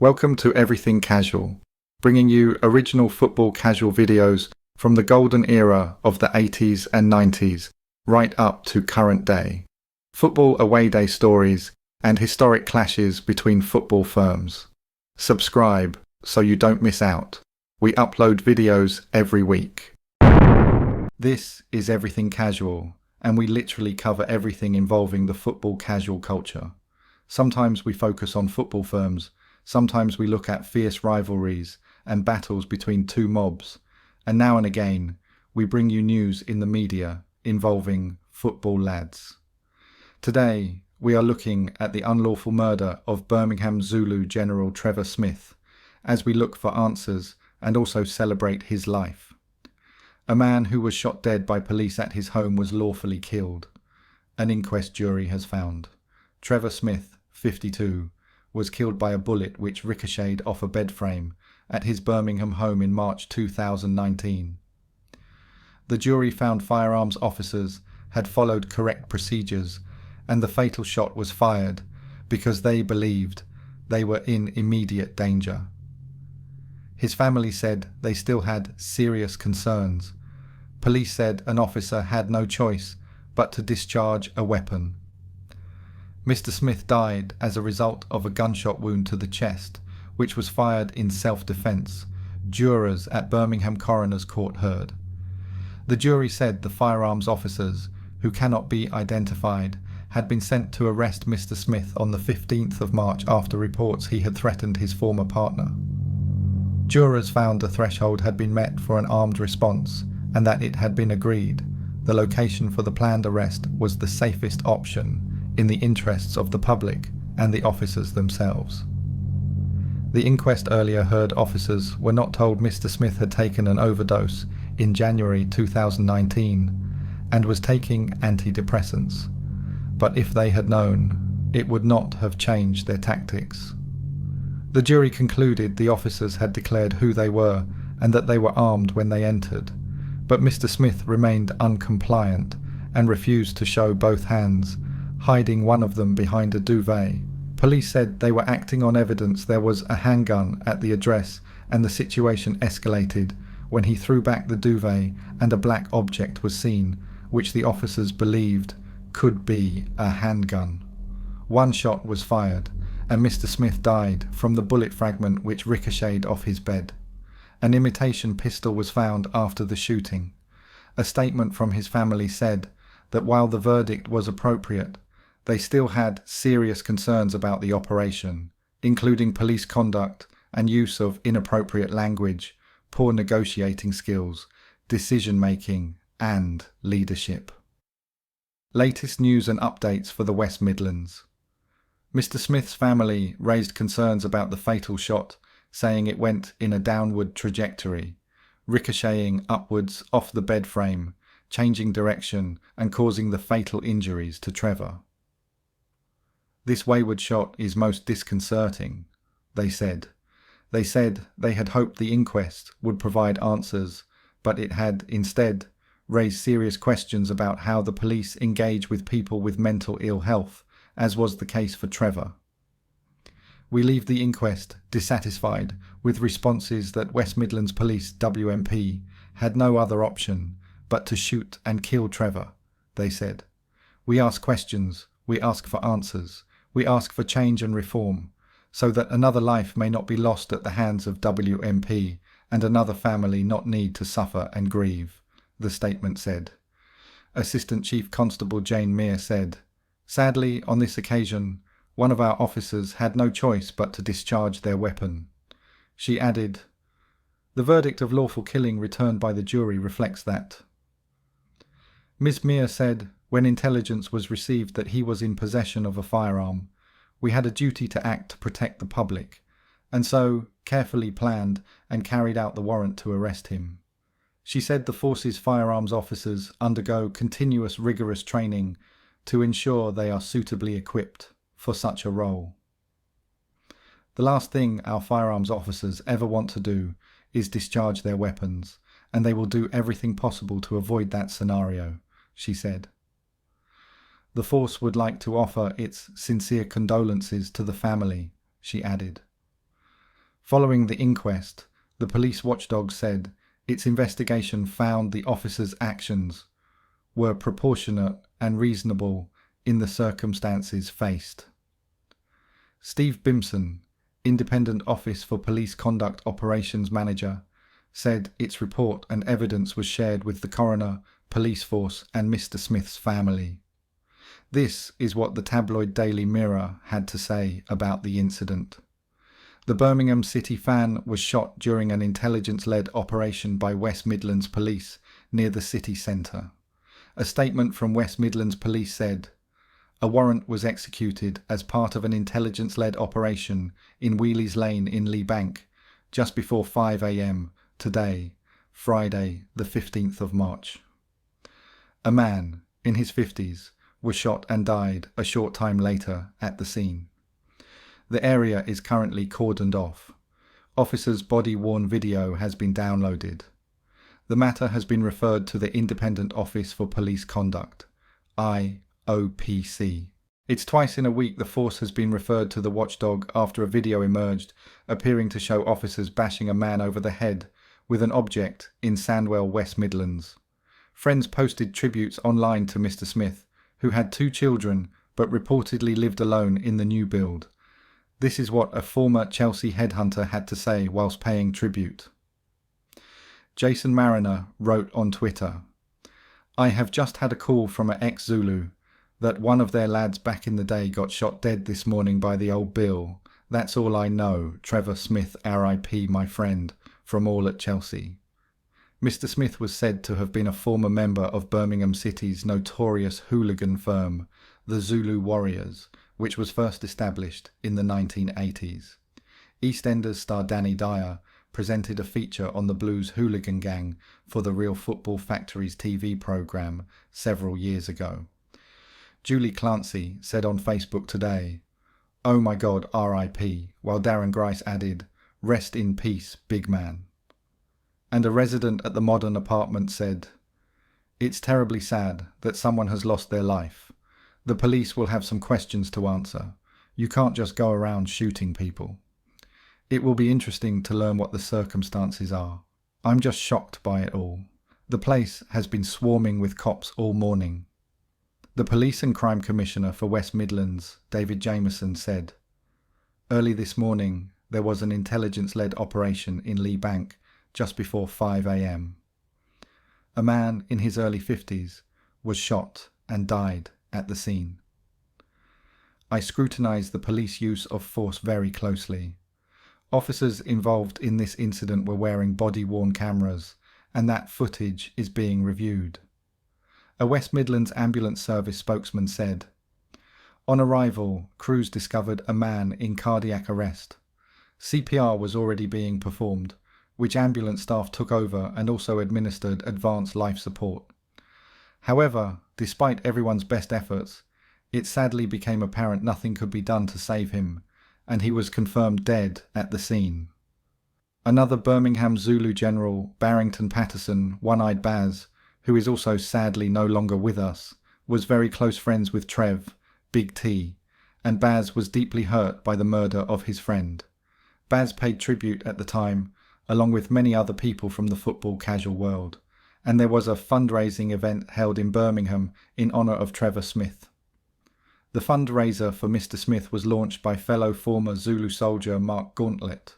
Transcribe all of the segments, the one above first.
Welcome to Everything Casual, bringing you original football casual videos from the golden era of the 80s and 90s, right up to current day. Football away day stories and historic clashes between football firms. Subscribe so you don't miss out. We upload videos every week. This is Everything Casual, and we literally cover everything involving the football casual culture. Sometimes we focus on football firms. Sometimes we look at fierce rivalries and battles between two mobs, and now and again we bring you news in the media involving football lads. Today we are looking at the unlawful murder of Birmingham Zulu General Trevor Smith as we look for answers and also celebrate his life. A man who was shot dead by police at his home was lawfully killed. An inquest jury has found Trevor Smith, 52, was killed by a bullet which ricocheted off a bed frame at his Birmingham home in March 2019. The jury found firearms officers had followed correct procedures and the fatal shot was fired because they believed they were in immediate danger. His family said they still had serious concerns. Police said an officer had no choice but to discharge a weapon. Mr. Smith died as a result of a gunshot wound to the chest, which was fired in self-defense, jurors at Birmingham Coroner's Court heard. The jury said the firearms officers, who cannot be identified, had been sent to arrest Mr. Smith on the 15th of March after reports he had threatened his former partner. Jurors found the threshold had been met for an armed response and that it had been agreed the location for the planned arrest was the safest option in the interests of the public and the officers themselves. The inquest earlier heard officers were not told Mr. Smith had taken an overdose in January 2019 and was taking antidepressants, but if they had known, it would not have changed their tactics. The jury concluded the officers had declared who they were and that they were armed when they entered, but Mr. Smith remained uncompliant and refused to show both hands, hiding one of them behind a duvet. Police said they were acting on evidence there was a handgun at the address, and the situation escalated when he threw back the duvet and a black object was seen, which the officers believed could be a handgun. One shot was fired, and Mr. Smith died from the bullet fragment which ricocheted off his bed. An imitation pistol was found after the shooting. A statement from his family said that while the verdict was appropriate, they still had serious concerns about the operation, including police conduct and use of inappropriate language, poor negotiating skills, decision-making, and leadership. Latest news and updates for the West Midlands. Mr. Smith's family raised concerns about the fatal shot, saying it went in a downward trajectory, ricocheting upwards off the bed frame, changing direction and causing the fatal injuries to Trevor. This wayward shot is most disconcerting, they said. They said they had hoped the inquest would provide answers, but it had instead raised serious questions about how the police engage with people with mental ill health, as was the case for Trevor. We leave the inquest dissatisfied with responses that West Midlands Police WMP had no other option but to shoot and kill Trevor, they said. We ask questions, we ask for answers, we ask for change and reform, so that another life may not be lost at the hands of WMP and another family not need to suffer and grieve, the statement said. Assistant Chief Constable Jane Mear said, "Sadly, on this occasion, one of our officers had no choice but to discharge their weapon." She added, "The verdict of lawful killing returned by the jury reflects that." Ms. Mear said, when intelligence was received that he was in possession of a firearm, we had a duty to act to protect the public, and so carefully planned and carried out the warrant to arrest him. She said the force's firearms officers undergo continuous rigorous training to ensure they are suitably equipped for such a role. The last thing our firearms officers ever want to do is discharge their weapons, and they will do everything possible to avoid that scenario, she said. The force would like to offer its sincere condolences to the family, she added. Following the inquest, the police watchdog said its investigation found the officers' actions were proportionate and reasonable in the circumstances faced. Steve Bimson, Independent Office for Police Conduct Operations Manager, said its report and evidence was shared with the coroner, police force and Mr. Smith's family. This is what the tabloid Daily Mirror had to say about the incident. The Birmingham City fan was shot during an intelligence-led operation by West Midlands Police near the city centre. A statement from West Midlands Police said, "A warrant was executed as part of an intelligence-led operation in Wheeleys Lane in Lee Bank just before 5 a.m. today, Friday the 15th of March. A man in his 50s was shot and died a short time later at the scene. The area is currently cordoned off. Officers' body-worn video has been downloaded. The matter has been referred to the Independent Office for Police Conduct, IOPC. It's twice in a week the force has been referred to the watchdog after a video emerged appearing to show officers bashing a man over the head with an object in Sandwell, West Midlands. Friends posted tributes online to Mr. Smith, who had 2 children but reportedly lived alone in the new build. This is what a former Chelsea headhunter had to say whilst paying tribute. Jason Mariner wrote on Twitter, "I have just had a call from an ex-Zulu that one of their lads back in the day got shot dead this morning by the old Bill. That's all I know. Trevor Smith, RIP, my friend, from all at Chelsea." Mr. Smith was said to have been a former member of Birmingham City's notorious hooligan firm, the Zulu Warriors, which was first established in the 1980s. EastEnders star Danny Dyer presented a feature on the Blues hooligan gang for the Real Football Factory's TV programme several years ago. Julie Clancy said on Facebook today, "Oh my God, RIP," while Darren Grice added, "Rest in peace, big man." And a resident at the modern apartment said, "It's terribly sad that someone has lost their life. The police will have some questions to answer. You can't just go around shooting people. It will be interesting to learn what the circumstances are. I'm just shocked by it all. The place has been swarming with cops all morning." The Police and Crime Commissioner for West Midlands, David Jameson, said, "Early this morning there was an intelligence-led operation in Lee Bank just before 5 a.m. A man in his early 50s was shot and died at the scene. I scrutinised the police use of force very closely. Officers involved in this incident were wearing body-worn cameras, and that footage is being reviewed." A West Midlands Ambulance Service spokesman said, "On arrival, crews discovered a man in cardiac arrest. CPR was already being performed, which ambulance staff took over and also administered advanced life support. However, despite everyone's best efforts, it sadly became apparent nothing could be done to save him, and he was confirmed dead at the scene." Another Birmingham Zulu general, Barrington Patterson, One-Eyed Baz, who is also sadly no longer with us, was very close friends with Trev, Big T, and Baz was deeply hurt by the murder of his friend. Baz paid tribute at the time, along with many other people from the football casual world, and there was a fundraising event held in Birmingham in honour of Trevor Smith. The fundraiser for Mr. Smith was launched by fellow former Zulu soldier Mark Gauntlett.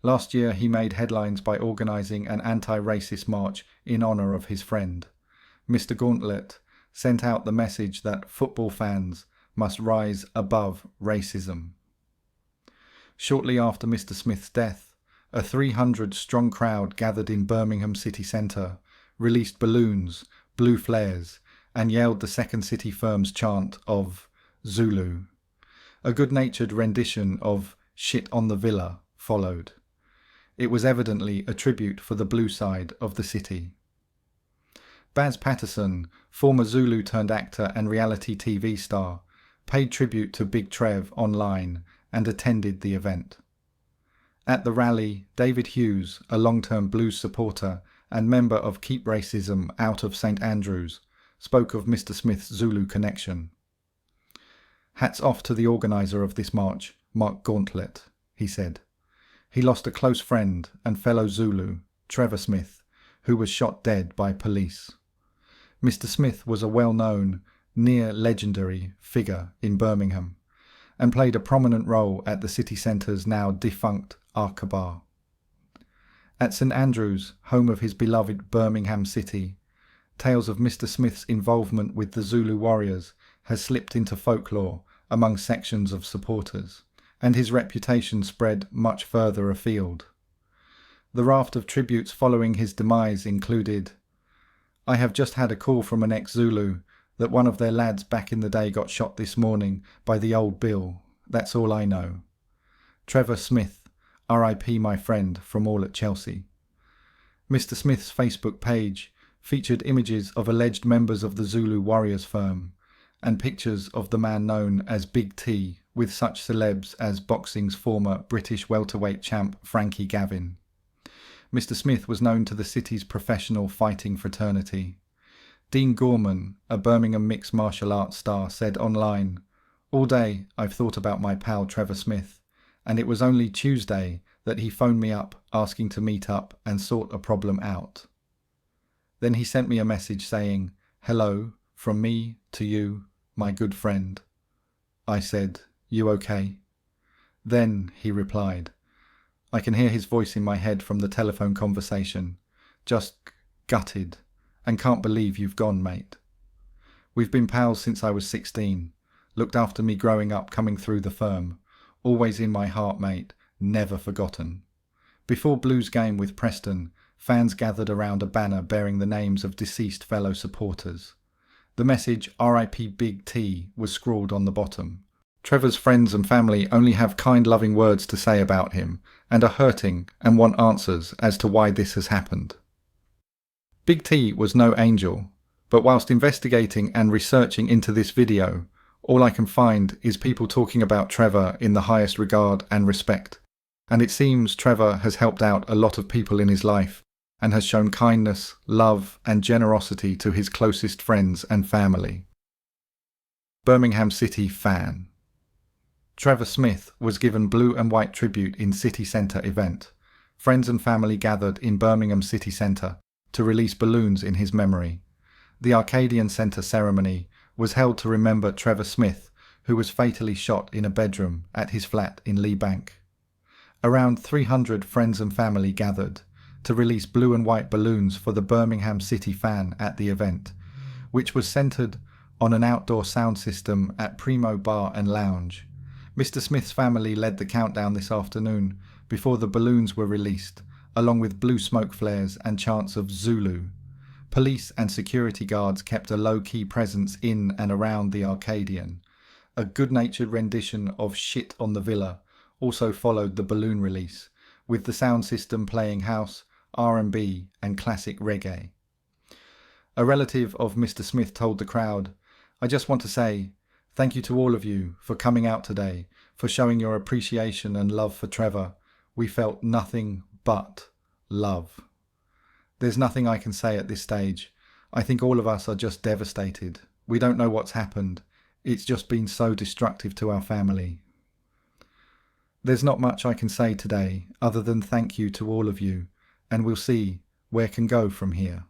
Last year he made headlines by organising an anti-racist march in honour of his friend. Mr. Gauntlett sent out the message that football fans must rise above racism. Shortly after Mr. Smith's death, a 300-strong crowd gathered in Birmingham city centre, released balloons, blew flares, and yelled the Second City firm's chant of Zulu. A good-natured rendition of "Shit on the Villa" followed. It was evidently a tribute for the blue side of the city. Baz Patterson, former Zulu-turned-actor and reality TV star, paid tribute to Big Trev online and attended the event. At the rally, David Hughes, a long-term Blues supporter and member of Keep Racism Out of St Andrews, spoke of Mr. Smith's Zulu connection. "Hats off to the organiser of this march, Mark Gauntlett," he said. He lost a close friend and fellow Zulu, Trevor Smith, who was shot dead by police. Mr. Smith was a well-known, near-legendary figure in Birmingham and played a prominent role at the city centre's now defunct Arca Bar. At St Andrews, home of his beloved Birmingham City, tales of Mr. Smith's involvement with the Zulu warriors has slipped into folklore among sections of supporters, and his reputation spread much further afield. The raft of tributes following his demise included, "I have just had a call from an ex-Zulu that one of their lads back in the day got shot this morning by the old Bill. That's all I know. Trevor Smith, R.I.P. my friend from all at Chelsea." Mr. Smith's Facebook page featured images of alleged members of the Zulu warriors firm and pictures of the man known as Big T with such celebs as boxing's former British welterweight champ Frankie Gavin. Mr. Smith was known to the city's professional fighting fraternity. Dean Gorman, a Birmingham mixed martial arts star, said online, "All day I've thought about my pal Trevor Smith, and it was only Tuesday that he phoned me up asking to meet up and sort a problem out. Then he sent me a message saying, 'Hello, from me to you, my good friend.' I said, 'You okay?' Then he replied, I can hear his voice in my head from the telephone conversation, just gutted, and can't believe you've gone, mate. We've been pals since I was 16, looked after me growing up coming through the firm, always in my heart, mate, never forgotten." Before Blues game with Preston, fans gathered around a banner bearing the names of deceased fellow supporters. The message "R.I.P. Big T" was scrawled on the bottom. Trevor's friends and family only have kind, loving words to say about him and are hurting and want answers as to why this has happened. Big T was no angel, but whilst investigating and researching into this video, all I can find is people talking about Trevor in the highest regard and respect, and it seems Trevor has helped out a lot of people in his life and has shown kindness, love and generosity to his closest friends and family. Birmingham City fan. Trevor Smith was given blue and white tribute in City Centre event. Friends and family gathered in Birmingham City Centre to release balloons in his memory. The Arcadian Centre ceremony was held to remember Trevor Smith, who was fatally shot in a bedroom at his flat in Lee Bank. Around 300 friends and family gathered to release blue and white balloons for the Birmingham City fan at the event, which was centred on an outdoor sound system at Primo Bar and Lounge. Mr. Smith's family led the countdown this afternoon before the balloons were released, along with blue smoke flares and chants of Zulu. Police and security guards kept a low-key presence in and around the Arcadian. A good-natured rendition of "Shit on the Villa" also followed the balloon release, with the sound system playing house, R&B and classic reggae. A relative of Mr. Smith told the crowd, "I just want to say thank you to all of you for coming out today, for showing your appreciation and love for Trevor. We felt nothing but love." There's nothing I can say at this stage. I think all of us are just devastated. We don't know what's happened. It's just been so destructive to our family. There's not much I can say today other than thank you to all of you, and we'll see where can go from here.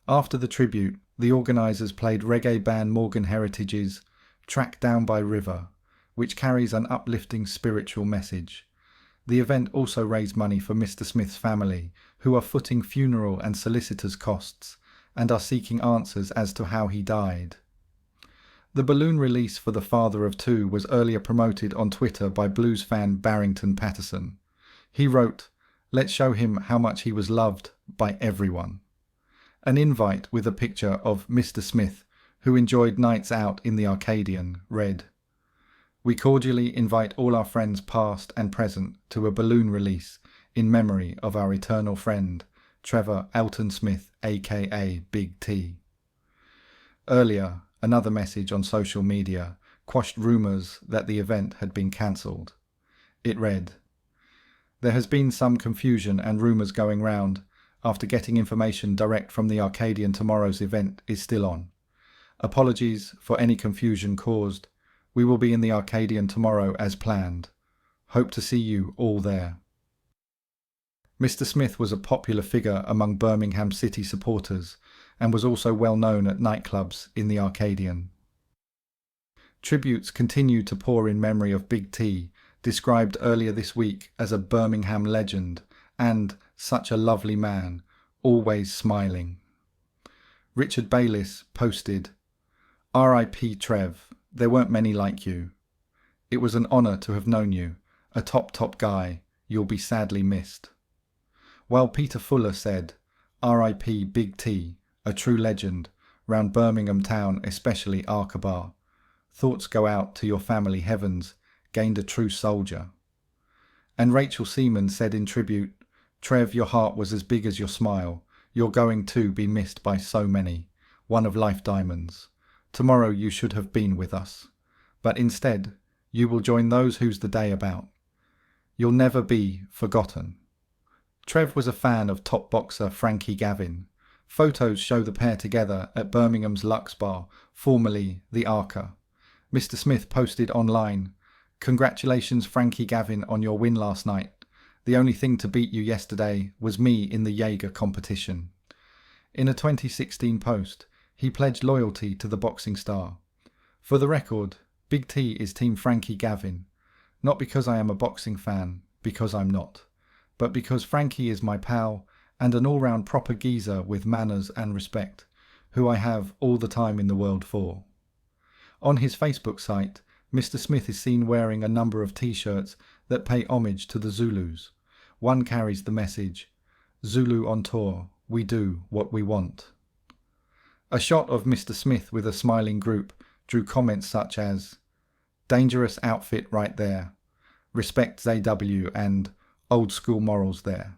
After the tribute, the organisers played reggae band Morgan Heritage's "Track Down by River," which carries an uplifting spiritual message. The event also raised money for Mr. Smith's family, who are footing funeral and solicitors' costs and are seeking answers as to how he died. The balloon release for the father of two was earlier promoted on Twitter by blues fan Barrington Patterson. He wrote, "Let's show him how much he was loved by everyone." An invite with a picture of Mr. Smith, who enjoyed nights out in the Arcadian, read, "We cordially invite all our friends past and present to a balloon release in memory of our eternal friend, Trevor Elton Smith, aka Big T." Earlier, another message on social media quashed rumours that the event had been cancelled. It read, "There has been some confusion and rumours going round after getting information direct from the Arcadian tomorrow's event is still on. Apologies for any confusion caused. We will be in the Arcadian tomorrow as planned. Hope to see you all there. Mr. Smith was a popular figure among Birmingham City supporters and was also well known at nightclubs in the Arcadian. Tributes continue to pour in memory of Big T, described earlier this week as a Birmingham legend and such a lovely man, always smiling. Richard Bayliss posted, "R.I.P. Trev, there weren't many like you. It was an honour to have known you, a top guy, you'll be sadly missed." While Peter Fuller said, "R.I.P. Big T, a true legend, round Birmingham town, especially Arkabar. Thoughts go out to your family heavens, gained a true soldier." And Rachel Seaman said in tribute, "Trev, your heart was as big as your smile. You're going to be missed by so many. One of life diamonds. Tomorrow you should have been with us. But instead, you will join those who's the day about. You'll never be forgotten." Trev was a fan of top boxer Frankie Gavin. Photos show the pair together at Birmingham's Lux Bar, formerly the Arca. Mr. Smith posted online, "Congratulations Frankie Gavin on your win last night. The only thing to beat you yesterday was me in the Jaeger competition." In a 2016 post, he pledged loyalty to the boxing star. "For the record, Big T is Team Frankie Gavin. Not because I am a boxing fan, because I'm not. But because Frankie is my pal and an all-round proper geezer with manners and respect, who I have all the time in the world for." On his Facebook site, Mr. Smith is seen wearing a number of t-shirts that pay homage to the Zulus. One carries the message, "Zulu on tour, we do what we want." A shot of Mr. Smith with a smiling group drew comments such as, "Dangerous outfit right there. Respect ZW and old school morals there."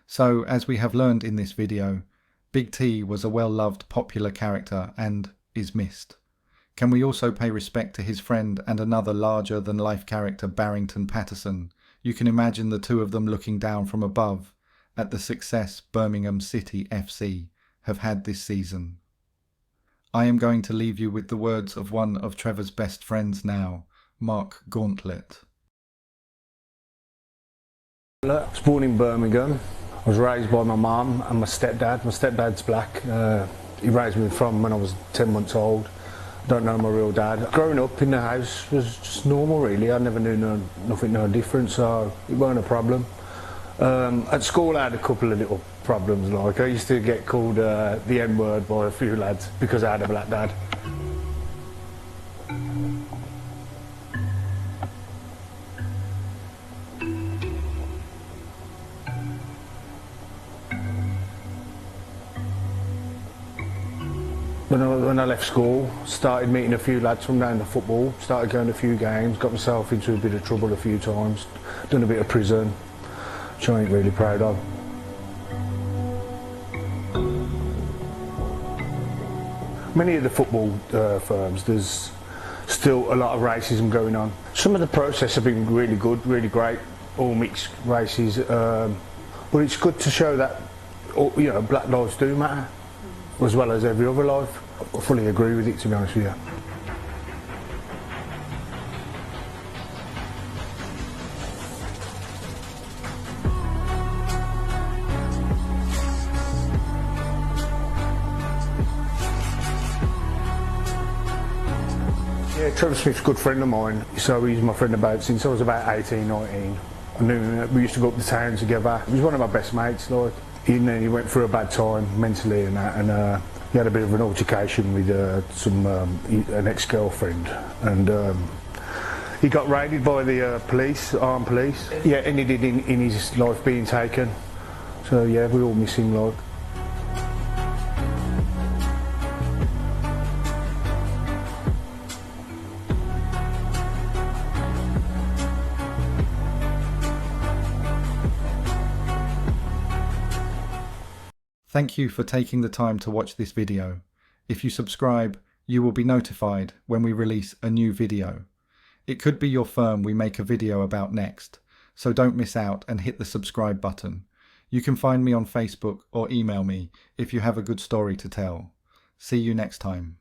So, as we have learned in this video, Big T was a well-loved popular character and is missed. Can we also pay respect to his friend and another larger-than-life character, Barrington Patterson? You can imagine the two of them looking down from above at the success Birmingham City FC have had this season. I am going to leave you with the words of one of Trevor's best friends now, Mark Gauntlett. I was born in Birmingham. I was raised by my mum and my stepdad. My stepdad's black. He raised me from when I was 10 months old. Don't know my real dad. Growing up in the house was just normal really. I never knew nothing different, so it weren't a problem. At school I had a couple of little problems, like I used to get called the N-word by a few lads because I had a black dad. When I left school, started meeting a few lads from down the football, started going to a few games, got myself into a bit of trouble a few times, done a bit of prison, which I ain't really proud of. Many of the football firms, there's still a lot of racism going on. Some of the protests have been really good, really great, all mixed races, but it's good to show that black lives do matter, as well as every other life. I fully agree with it, to be honest with you. Yeah, Trevor Smith's a good friend of mine, so he's my friend since I was about 18, 19. I knew him, we used to go up the town together. He was one of my best mates, like. He went through a bad time mentally and that, and he had a bit of an altercation with an ex-girlfriend, and he got raided by the police, armed police. Yeah, ended in his life being taken. So yeah, we all miss him, like. Thank you for taking the time to watch this video. If you subscribe, you will be notified when we release a new video. It could be your firm we make a video about next, so don't miss out and hit the subscribe button. You can find me on Facebook or email me if you have a good story to tell. See you next time.